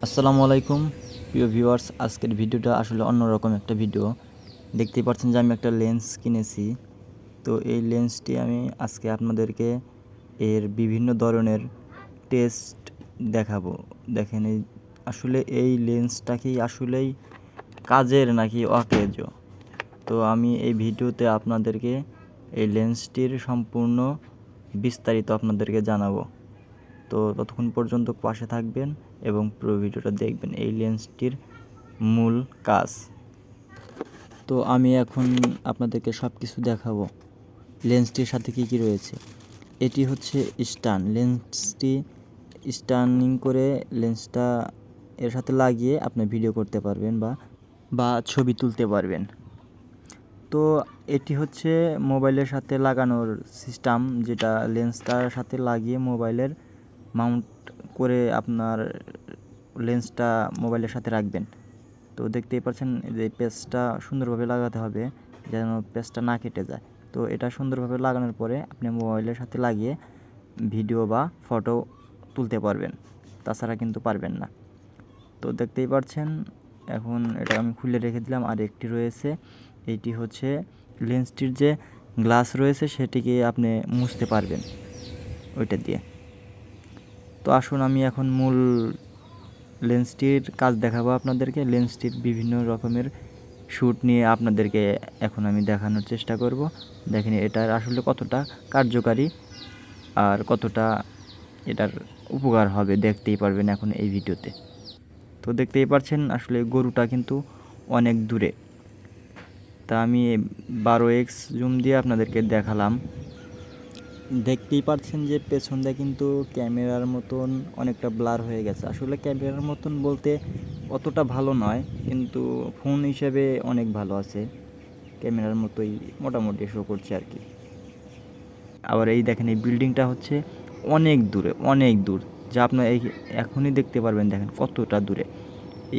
আসসালামু আলাইকুম প্রিয় ভিউয়ার্স, আজকের ভিডিওটা আসলে অন্যরকম একটা ভিডিও। দেখতেই পাচ্ছেন যে আমি একটা লেন্স কিনেছি। তো এই লেন্সটি আমি আজকে আপনাদেরকে এর বিভিন্ন ধরনের টেস্ট দেখাবো। দেখেন আসলে এই লেন্সটা কি আসলেই কাজের নাকি অকেজো। তো আমি এই ভিডিওতে আপনাদেরকে এই লেন্সটির সম্পূর্ণ বিস্তারিত আপনাদেরকে জানাবো। তো ততক্ষণ পর্যন্ত পাশে থাকবেন এবং পুরো ভিডিওটা দেখবেন এই লেন্সটির মূল কাজ। তো আমি এখন আপনাদেরকে সব কিছু দেখাবো লেন্সটির সাথে কি কি রয়েছে। এটি হচ্ছে স্ট্যান্ড। লেন্সটি স্ট্যান্ডিং করে লেন্সটা এর সাথে লাগিয়ে আপনি ভিডিও করতে পারবেন বা ছবি তুলতে পারবেন। তো এটি হচ্ছে মোবাইলের সাথে লাগানোর সিস্টেম, যেটা লেন্সটার সাথে লাগিয়ে মোবাইলের মাউন্ট করে আপনার লেন্সটা মোবাইলের সাথে রাখবেন। তো দেখতেই পাচ্ছেন যে পেঁচটা সুন্দরভাবে লাগাতে হবে যেন পেঁচটা না কেটে যায়। তো এটা সুন্দরভাবে লাগানোর পরে আপনি মোবাইলের সাথে লাগিয়ে ভিডিও বা ফটো তুলতে পারবেন, তাছাড়া কিন্তু পারবেন না। তো দেখতেই পাচ্ছেন এখন এটা আমি খুলে রেখে দিলাম। আর একটি রয়েছে, এইটি হচ্ছে লেন্সটির যে গ্লাস রয়েছে সেটিকে আপনি মুছতে পারবেন ওইটা দিয়ে। তো আসুন আমি এখন মূল লেন্সটির কাজ দেখাবো আপনাদেরকে। লেন্সটির বিভিন্ন রকমের শ্যুট নিয়ে আপনাদেরকে এখন আমি দেখানোর চেষ্টা করব। দেখেন এটার আসলে কতটা কার্যকারী আর কতটা এটার উপকার হবে দেখতেই পারবেন এখন এই ভিডিওতে। তো দেখতেই পাচ্ছেন আসলে গরুটা কিন্তু অনেক দূরে। তা আমি 12x জুম দিয়ে আপনাদেরকে দেখালাম। দেখতেই পাচ্ছেন যে পেছনটা কিন্তু ক্যামেরার মতন অনেকটা ব্লার হয়ে গেছে। আসলে ক্যামেরার মতন বলতে অতটা ভালো নয়, কিন্তু ফোন হিসেবে অনেক ভালো আছে, ক্যামেরার মতোই মোটামুটি শো করছে আর কি। আবার এই দেখেন এই বিল্ডিংটা হচ্ছে অনেক দূরে, অনেক দূর, যা আপনার এই এখনই দেখতে পারবেন। দেখেন কতটা দূরে,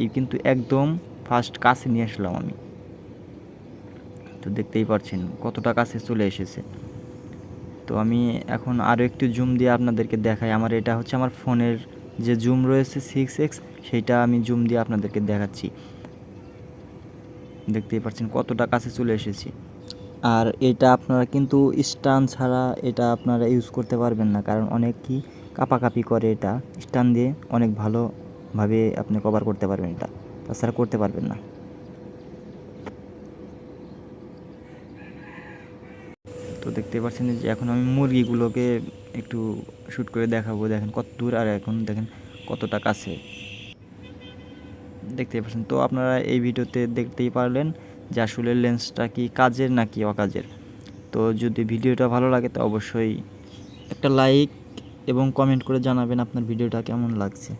এই কিন্তু একদম ফার্স্ট কাছে নিয়ে আসলাম আমি। তো দেখতেই পাচ্ছেন কতটা কাছে চলে এসেছে। তো আমি এখন আরও একটু জুম দিয়ে আপনাদেরকে দেখাই। এটা হচ্ছে আমার ফোনের যে জুম রয়েছে 6x, সেইটা আমি জুম দিয়ে আপনাদেরকে দেখাচ্ছি। দেখতেই পাচ্ছেন কতটা কাছে চলে এসেছি। আর এটা আপনারা কিন্তু স্ট্যান্ড ছাড়া এটা আপনারা ইউজ করতে পারবেন না, কারণ অনেকই কাঁপাকাঁপি করে। এটা স্ট্যান্ড দিয়ে অনেক ভালোভাবে আপনি কভার করতে পারবেন, এটা তাছাড়া করতে পারবেন না। তো দেখতে পাচ্ছেন যে এখন আমি মুরগিগুলোকে একটু শ্যুট করে দেখাবো। দেখেন কত দূর, আর এখন দেখেন কতটা কাছে দেখতে পাচ্ছেন। তো আপনারা এই ভিডিওতে দেখতেই পারলেন যে আসলে লেন্সটা কি কাজের নাকি অকাজের। তো যদি ভিডিওটা ভালো লাগে তো অবশ্যই একটা লাইক এবং কমেন্ট করে জানাবেন আপনার ভিডিওটা কেমন লাগছে।